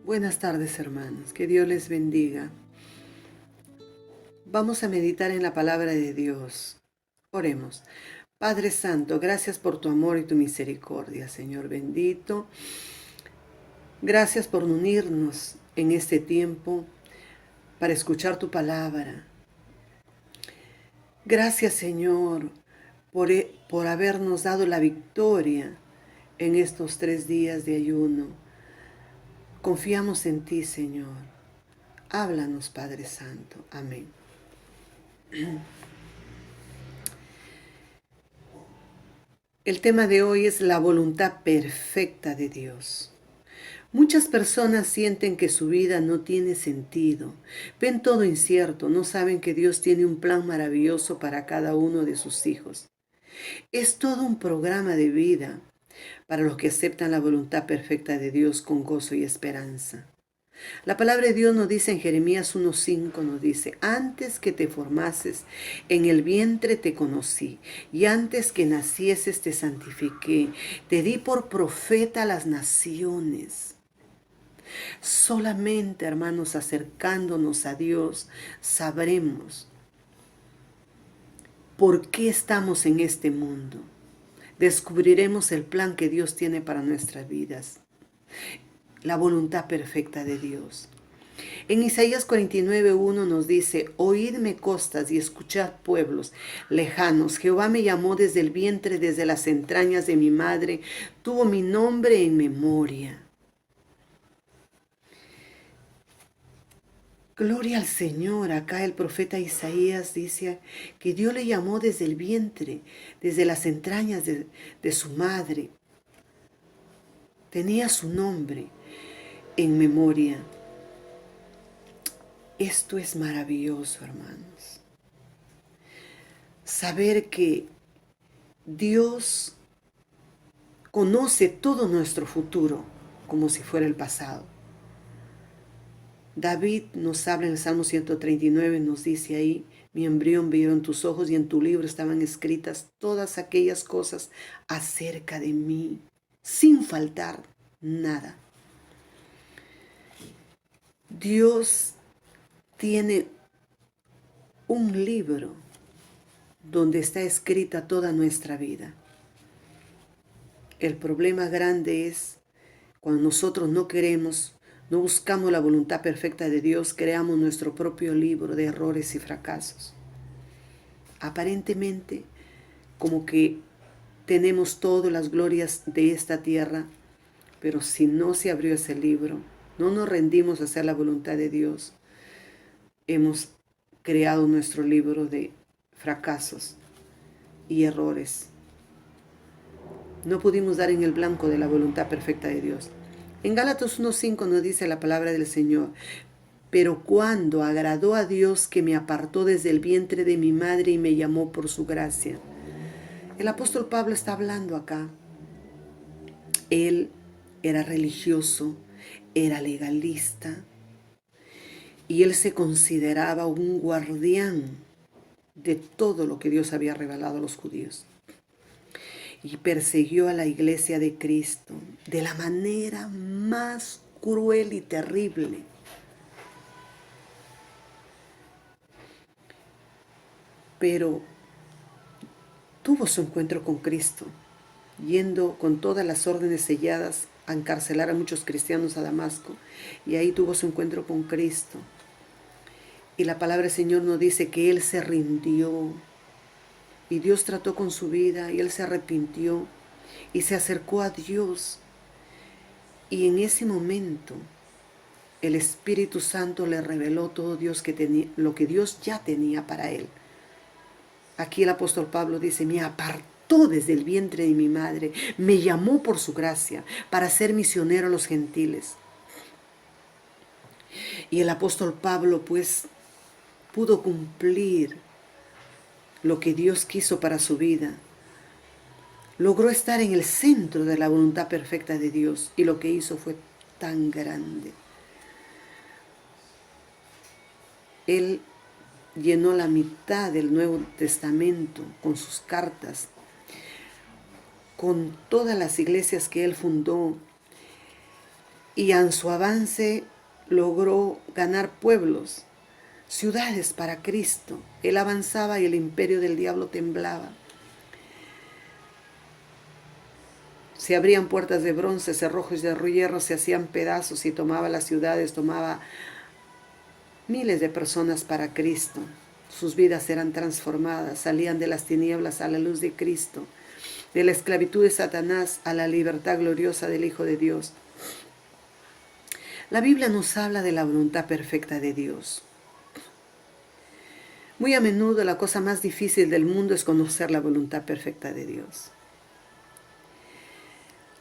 Buenas tardes, hermanos. Que Dios les bendiga. Vamos a meditar en la palabra de Dios. Oremos. Padre Santo, gracias por tu amor y tu misericordia, Señor bendito. Gracias por unirnos en este tiempo para escuchar tu palabra. Gracias, Señor, por habernos dado la victoria en estos 3 días de ayuno. Confiamos en ti, Señor. Háblanos, Padre Santo. Amén. El tema de hoy es la voluntad perfecta de Dios. Muchas personas sienten que su vida no tiene sentido, ven todo incierto, no saben que Dios tiene un plan maravilloso para cada uno de sus hijos. Es todo un programa de vida para los que aceptan la voluntad perfecta de Dios con gozo y esperanza. La palabra de Dios nos dice en Jeremías 1:5, nos dice: antes que te formases en el vientre te conocí, y antes que nacieses te santifiqué, te di por profeta a las naciones. Solamente, hermanos, acercándonos a Dios, sabremos por qué estamos en este mundo. Descubriremos el plan que Dios tiene para nuestras vidas, la voluntad perfecta de Dios. En Isaías 49:1 nos dice: oídme costas y escuchad pueblos lejanos. Jehová me llamó desde el vientre, desde las entrañas de mi madre, tuvo mi nombre en memoria. Gloria al Señor. Acá el profeta Isaías dice que Dios le llamó desde el vientre, desde las entrañas de su madre. Tenía su nombre en memoria. Esto es maravilloso, hermanos. Saber que Dios conoce todo nuestro futuro como si fuera el pasado. David nos habla en el Salmo 139, nos dice ahí: mi embrión vieron tus ojos y en tu libro estaban escritas todas aquellas cosas acerca de mí, sin faltar nada. Dios tiene un libro donde está escrita toda nuestra vida. El problema grande es cuando nosotros no queremos, no buscamos la voluntad perfecta de Dios, creamos nuestro propio libro de errores y fracasos. Aparentemente, como que tenemos todas las glorias de esta tierra, pero si no se abrió ese libro, no nos rendimos a hacer la voluntad de Dios, hemos creado nuestro libro de fracasos y errores. No pudimos dar en el blanco de la voluntad perfecta de Dios. En Gálatas 1:5 nos dice la palabra del Señor: pero cuando agradó a Dios, que me apartó desde el vientre de mi madre y me llamó por su gracia. El apóstol Pablo está hablando acá. Él era religioso, era legalista, y él se consideraba un guardián de todo lo que Dios había revelado a los judíos. Y persiguió a la iglesia de Cristo de la manera más cruel y terrible. Pero tuvo su encuentro con Cristo, yendo con todas las órdenes selladas a encarcelar a muchos cristianos a Damasco. Y ahí tuvo su encuentro con Cristo. Y la palabra del Señor nos dice que él se rindió. Y Dios trató con su vida y él se arrepintió y se acercó a Dios. Y en ese momento el Espíritu Santo le reveló todo lo que Dios ya tenía para él. Aquí el apóstol Pablo dice: me apartó desde el vientre de mi madre, me llamó por su gracia para ser misionero a los gentiles. Y el apóstol Pablo pues pudo cumplir lo que Dios quiso para su vida. Logró estar en el centro de la voluntad perfecta de Dios, y lo que hizo fue tan grande. Él llenó la mitad del Nuevo Testamento con sus cartas, con todas las iglesias que él fundó. y en su avance logró ganar pueblos, ciudades para Cristo. Él avanzaba y el imperio del diablo temblaba. Se abrían puertas de bronce, cerrojos de hierro se hacían pedazos y tomaba las ciudades, tomaba miles de personas para Cristo. Sus vidas eran transformadas, salían de las tinieblas a la luz de Cristo, de la esclavitud de Satanás a la libertad gloriosa del Hijo de Dios. La Biblia nos habla de la voluntad perfecta de Dios. Muy a menudo la cosa más difícil del mundo es conocer la voluntad perfecta de Dios.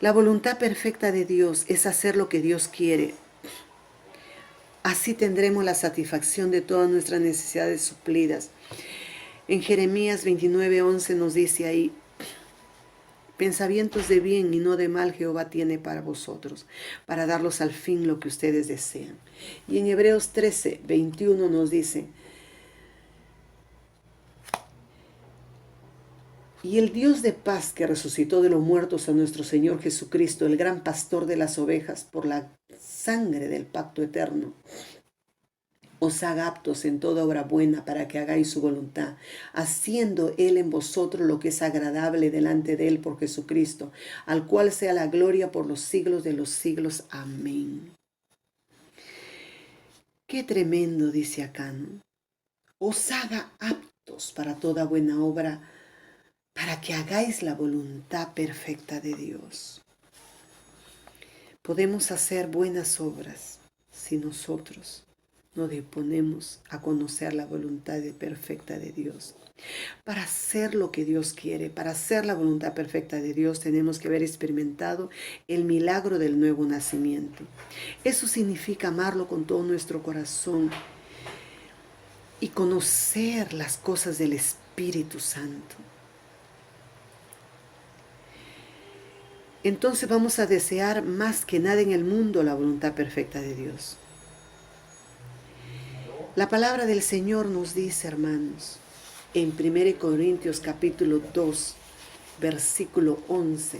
La voluntad perfecta de Dios es hacer lo que Dios quiere. Así tendremos la satisfacción de todas nuestras necesidades suplidas. En Jeremías 29:11 nos dice ahí: pensamientos de bien y no de mal Jehová tiene para vosotros, para darlos al fin lo que ustedes desean. Y en Hebreos 13:21 nos dice: y el Dios de paz que resucitó de los muertos a nuestro Señor Jesucristo, el gran pastor de las ovejas, por la sangre del pacto eterno, os haga aptos en toda obra buena para que hagáis su voluntad, haciendo Él en vosotros lo que es agradable delante de Él por Jesucristo, al cual sea la gloria por los siglos de los siglos. Amén. Qué tremendo dice acá, ¿no? Os haga aptos para toda buena obra, para que hagáis la voluntad perfecta de Dios. Podemos hacer buenas obras si nosotros nos disponemos a conocer la voluntad perfecta de Dios. Para hacer lo que Dios quiere, para hacer la voluntad perfecta de Dios, tenemos que haber experimentado el milagro del nuevo nacimiento. Eso significa amarlo con todo nuestro corazón y conocer las cosas del Espíritu Santo. Entonces vamos a desear más que nada en el mundo la voluntad perfecta de Dios. La palabra del Señor nos dice, hermanos, en 1 Corintios capítulo 2, versículo 11.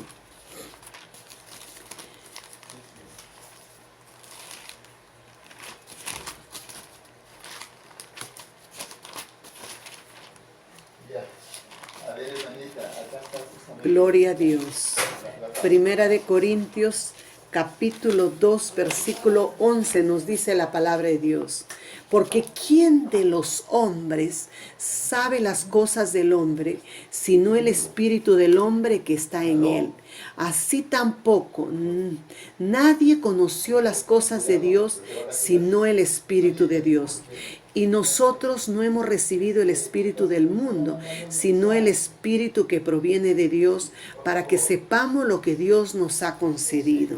Gloria a Dios. 1 Corintios capítulo 2, versículo 11 nos dice la palabra de Dios. Porque ¿quién de los hombres sabe las cosas del hombre, sino el espíritu del hombre que está en él? Así tampoco nadie conoció las cosas de Dios, sino el Espíritu de Dios. Y nosotros no hemos recibido el espíritu del mundo, sino el espíritu que proviene de Dios, para que sepamos lo que Dios nos ha concedido.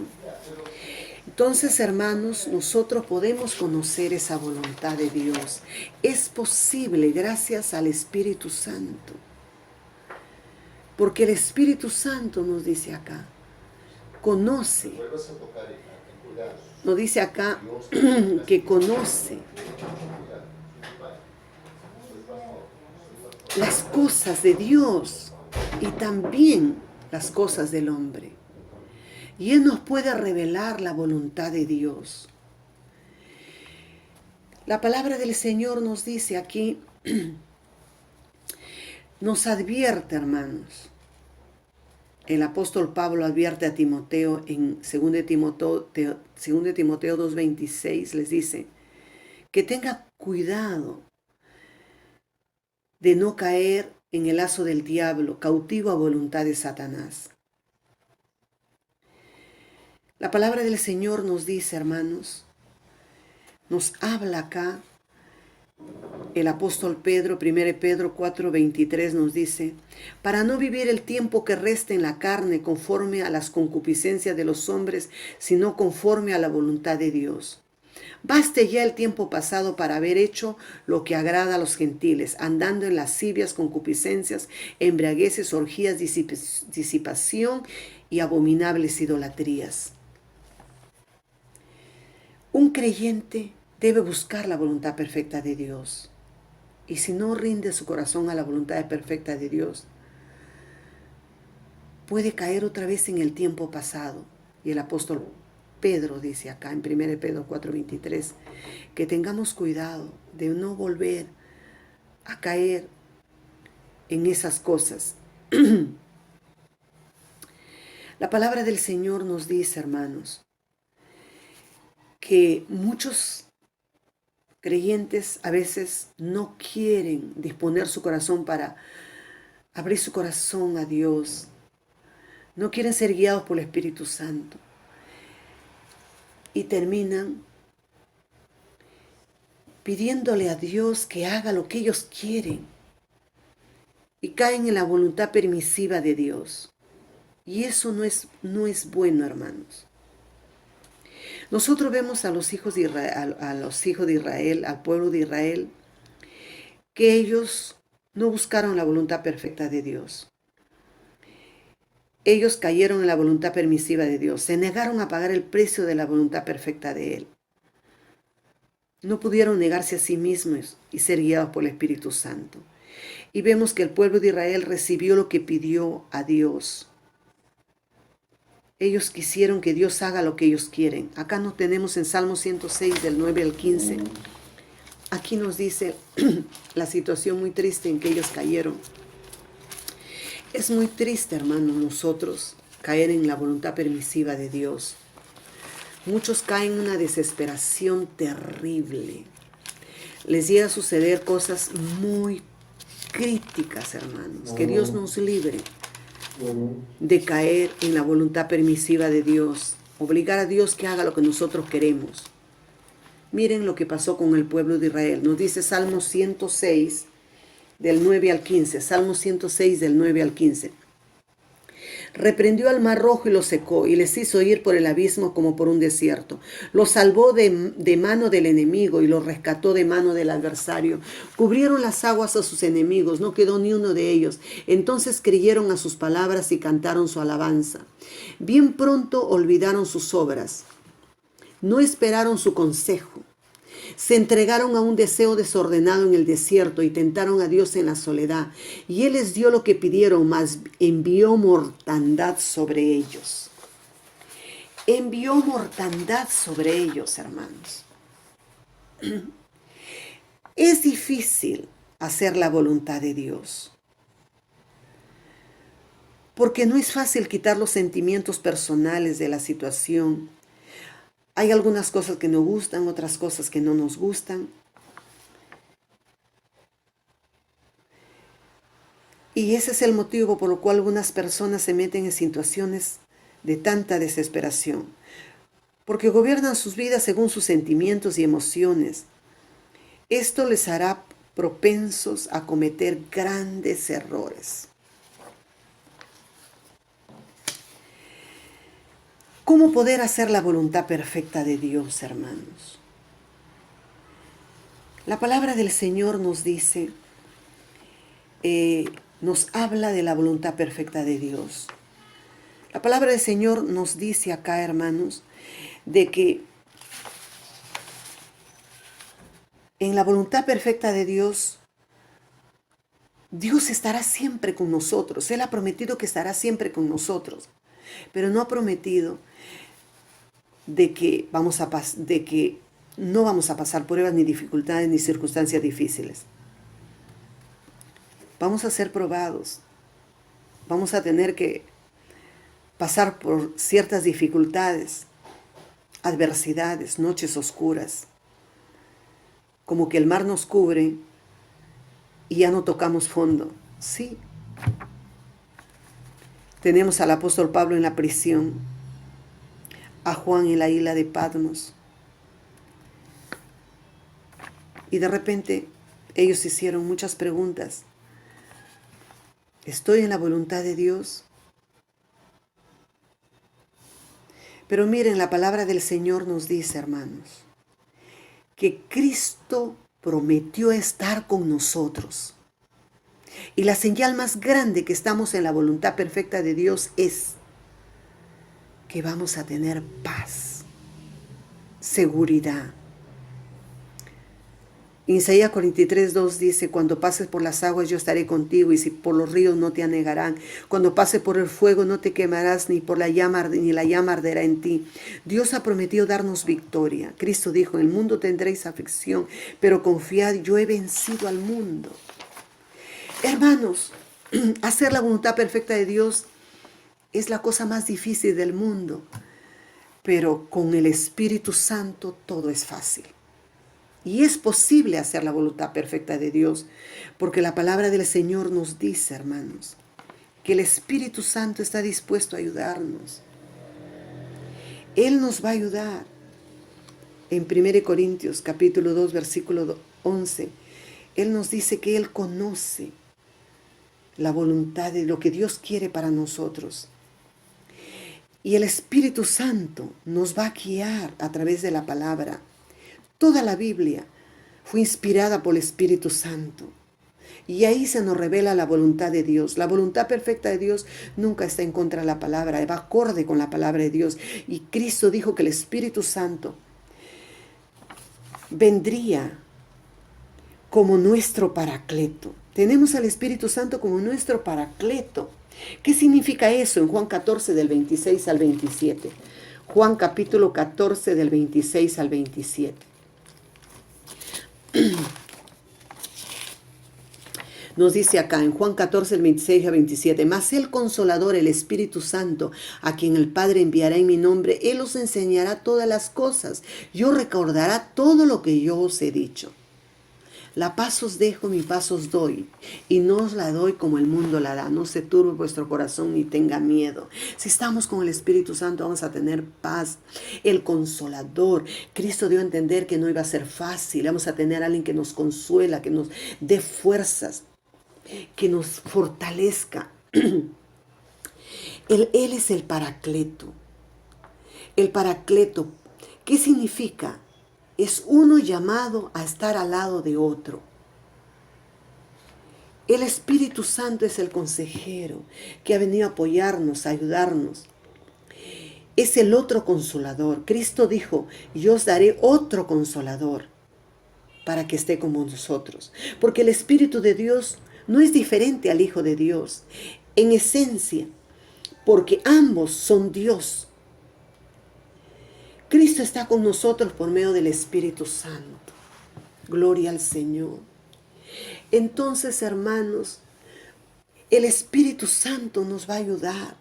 Entonces, hermanos, nosotros podemos conocer esa voluntad de Dios. Es posible gracias al Espíritu Santo. Porque el Espíritu Santo nos dice acá, conoce. Nos dice acá que conoce las cosas de Dios y también las cosas del hombre. Y Él nos puede revelar la voluntad de Dios. La palabra del Señor nos dice aquí, nos advierte, hermanos. El apóstol Pablo advierte a Timoteo en 2 Timoteo 2:26, les dice que tenga cuidado de no caer en el lazo del diablo, cautivo a voluntad de Satanás. La palabra del Señor nos dice, hermanos, nos habla acá, el apóstol Pedro, 1 Pedro 4:23 nos dice, para no vivir el tiempo que resta en la carne conforme a las concupiscencias de los hombres, sino conforme a la voluntad de Dios. Baste ya el tiempo pasado para haber hecho lo que agrada a los gentiles, andando en lascivias, concupiscencias, embriagueces, orgías, disipación y abominables idolatrías. Un creyente debe buscar la voluntad perfecta de Dios. Y si no rinde su corazón a la voluntad perfecta de Dios, puede caer otra vez en el tiempo pasado. Y el apóstol Pedro dice acá en 1 Pedro 4:23, que tengamos cuidado de no volver a caer en esas cosas. La palabra del Señor nos dice, hermanos, que muchos creyentes a veces no quieren disponer su corazón para abrir su corazón a Dios. No quieren ser guiados por el Espíritu Santo. Y terminan pidiéndole a Dios que haga lo que ellos quieren. Y caen en la voluntad permisiva de Dios. Y eso no es bueno, hermanos. Nosotros vemos a los hijos de Israel, al pueblo de Israel, que ellos no buscaron la voluntad perfecta de Dios. Ellos cayeron en la voluntad permisiva de Dios, se negaron a pagar el precio de la voluntad perfecta de Él. No pudieron negarse a sí mismos y ser guiados por el Espíritu Santo. Y vemos que el pueblo de Israel recibió lo que pidió a Dios. Ellos quisieron que Dios haga lo que ellos quieren. Acá nos tenemos en Salmo 106, del 9 al 15. Aquí nos dice la situación muy triste en que ellos cayeron. Es muy triste, hermanos, nosotros caer en la voluntad permisiva de Dios. Muchos caen en una desesperación terrible. Les llega a suceder cosas muy críticas, hermanos. Que Dios nos libre de caer en la voluntad permisiva de Dios. Obligar a Dios que haga lo que nosotros queremos. Miren lo que pasó con el pueblo de Israel. Nos dice Salmo 106, del 9 al 15. Salmo 106, del 9 al 15. Reprendió al mar rojo y lo secó, y les hizo ir por el abismo como por un desierto. Los salvó de mano del enemigo y los rescató de mano del adversario. Cubrieron las aguas a sus enemigos, no quedó ni uno de ellos. Entonces creyeron a sus palabras y cantaron su alabanza. Bien pronto olvidaron sus obras. No esperaron su consejo. Se entregaron a un deseo desordenado en el desierto y tentaron a Dios en la soledad. Y Él les dio lo que pidieron, mas envió mortandad sobre ellos. Envió mortandad sobre ellos, hermanos. Es difícil hacer la voluntad de Dios. Porque no es fácil quitar los sentimientos personales de la situación. Hay algunas cosas que nos gustan, otras cosas que no nos gustan. Y ese es el motivo por el cual algunas personas se meten en situaciones de tanta desesperación. Porque gobiernan sus vidas según sus sentimientos y emociones. Esto les hará propensos a cometer grandes errores. ¿Cómo poder hacer la voluntad perfecta de Dios, hermanos? La palabra del Señor nos dice, nos habla de la voluntad perfecta de Dios. La palabra del Señor nos dice acá, hermanos, de que en la voluntad perfecta de Dios, Dios estará siempre con nosotros. Él ha prometido que estará siempre con nosotros, pero no ha prometido de que no vamos a pasar pruebas, ni dificultades, ni circunstancias difíciles. Vamos a ser probados. Vamos a tener que pasar por ciertas dificultades, adversidades, noches oscuras. Como que el mar nos cubre y ya no tocamos fondo. Sí. Tenemos al apóstol Pablo en la prisión, a Juan en la isla de Patmos. Y de repente ellos hicieron muchas preguntas. ¿Estoy en la voluntad de Dios? Pero miren, la palabra del Señor nos dice, hermanos, que Cristo prometió estar con nosotros. Y la señal más grande que estamos en la voluntad perfecta de Dios es que vamos a tener paz, seguridad. Isaías 43:2 dice, cuando pases por las aguas yo estaré contigo, y si por los ríos no te anegarán. Cuando pases por el fuego no te quemarás, ni la llama arderá en ti. Dios ha prometido darnos victoria. Cristo dijo, en el mundo tendréis aflicción, pero confiad, yo he vencido al mundo. Hermanos, hacer la voluntad perfecta de Dios es la cosa más difícil del mundo, pero con el Espíritu Santo todo es fácil. Y es posible hacer la voluntad perfecta de Dios, porque la palabra del Señor nos dice, hermanos, que el Espíritu Santo está dispuesto a ayudarnos. Él nos va a ayudar. En 1 Corintios capítulo 2, versículo 11, Él nos dice que Él conoce la voluntad de lo que Dios quiere para nosotros. Y el Espíritu Santo nos va a guiar a través de la palabra. Toda la Biblia fue inspirada por el Espíritu Santo. Y ahí se nos revela la voluntad de Dios. La voluntad perfecta de Dios nunca está en contra de la palabra, va acorde con la palabra de Dios. Y Cristo dijo que el Espíritu Santo vendría como nuestro paracleto. Tenemos al Espíritu Santo como nuestro paracleto. ¿Qué significa eso? En Juan 14 del 26 al 27. Juan capítulo 14 del 26 al 27. Nos dice acá en Juan 14, el 26 al 27, mas el Consolador, el Espíritu Santo, a quien el Padre enviará en mi nombre, Él os enseñará todas las cosas, y os recordará todo lo que yo os he dicho. La paz os dejo, mi paz os doy, y no os la doy como el mundo la da. No se turbe vuestro corazón ni tenga miedo. Si estamos con el Espíritu Santo vamos a tener paz. El Consolador. Cristo dio a entender que no iba a ser fácil. Vamos a tener a alguien que nos consuela, que nos dé fuerzas, que nos fortalezca. Él es el Paracleto. El Paracleto, ¿qué significa? Es uno llamado a estar al lado de otro. El Espíritu Santo es el consejero que ha venido a apoyarnos, a ayudarnos. Es el otro consolador. Cristo dijo, yo os daré otro consolador para que esté con nosotros. Porque el Espíritu de Dios no es diferente al Hijo de Dios en esencia, porque ambos son Dios. Cristo está con nosotros por medio del Espíritu Santo. Gloria al Señor. Entonces, hermanos, el Espíritu Santo nos va a ayudar.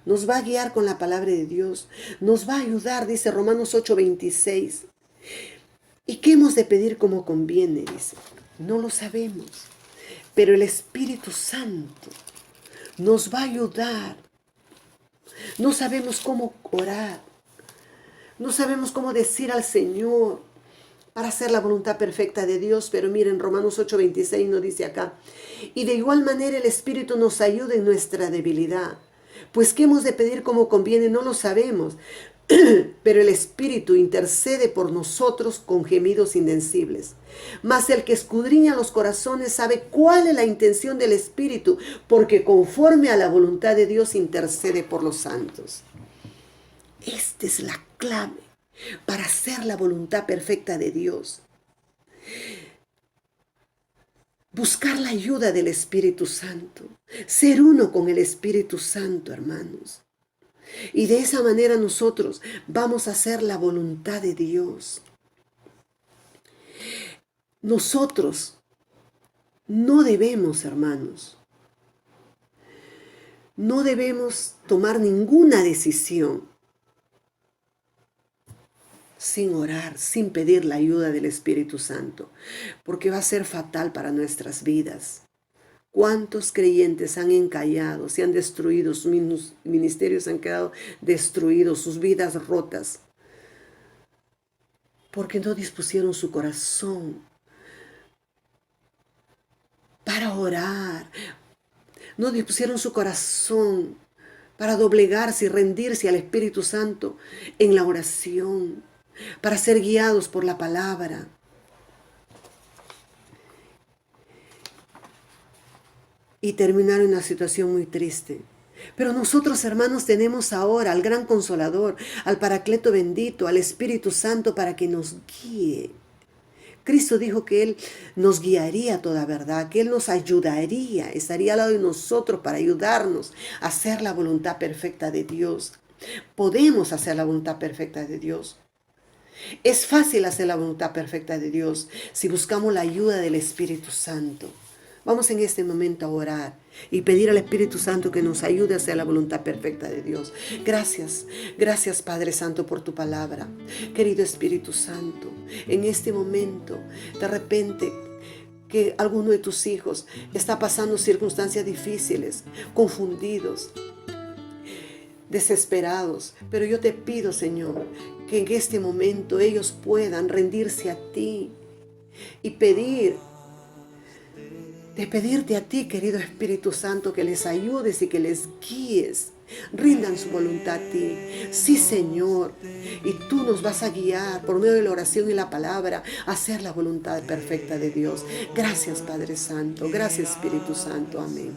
Nos va a guiar con la palabra de Dios. Nos va a ayudar, dice Romanos 8:26. ¿Y qué hemos de pedir como conviene? Dice. No lo sabemos. Pero el Espíritu Santo nos va a ayudar. No sabemos cómo orar. No sabemos cómo decir al Señor para hacer la voluntad perfecta de Dios, pero miren, Romanos 8:26 nos dice acá, y de igual manera el Espíritu nos ayuda en nuestra debilidad, pues qué hemos de pedir como conviene no lo sabemos, pero el Espíritu intercede por nosotros con gemidos indecibles. Mas el que escudriña los corazones sabe cuál es la intención del Espíritu, porque conforme a la voluntad de Dios intercede por los santos. Esta es la clave para hacer la voluntad perfecta de Dios. Buscar la ayuda del Espíritu Santo. Ser uno con el Espíritu Santo, hermanos. Y de esa manera nosotros vamos a hacer la voluntad de Dios. Nosotros no debemos, hermanos, no debemos tomar ninguna decisión sin orar, sin pedir la ayuda del Espíritu Santo, porque va a ser fatal para nuestras vidas. ¿Cuántos creyentes han encallado, se han destruido, sus ministerios han quedado destruidos, sus vidas rotas? Porque no dispusieron su corazón para orar, no dispusieron su corazón para doblegarse y rendirse al Espíritu Santo en la oración, para ser guiados por la palabra. Y terminar en una situación muy triste. Pero nosotros, hermanos, tenemos ahora al gran Consolador, al Paracleto bendito, al Espíritu Santo para que nos guíe Cristo dijo que Él nos guiaría a toda verdad, que Él nos ayudaría, estaría al lado de nosotros para ayudarnos a hacer la voluntad perfecta de Dios. Podemos hacer la voluntad perfecta de Dios. Es fácil hacer la voluntad perfecta de Dios si buscamos la ayuda del Espíritu Santo. Vamos en este momento a orar y pedir al Espíritu Santo que nos ayude a hacer la voluntad perfecta de Dios. Gracias, gracias Padre Santo por tu palabra. Querido Espíritu Santo, en este momento, de repente, que alguno de tus hijos está pasando circunstancias difíciles, confundidos, desesperados, pero yo te pido, Señor, que en este momento ellos puedan rendirse a ti y pedirte a ti, querido Espíritu Santo, que les ayudes y que les guíes. Rindan su voluntad a ti. Sí, Señor. Y tú nos vas a guiar por medio de la oración y la palabra a hacer la voluntad perfecta de Dios. Gracias, Padre Santo. Gracias, Espíritu Santo. Amén.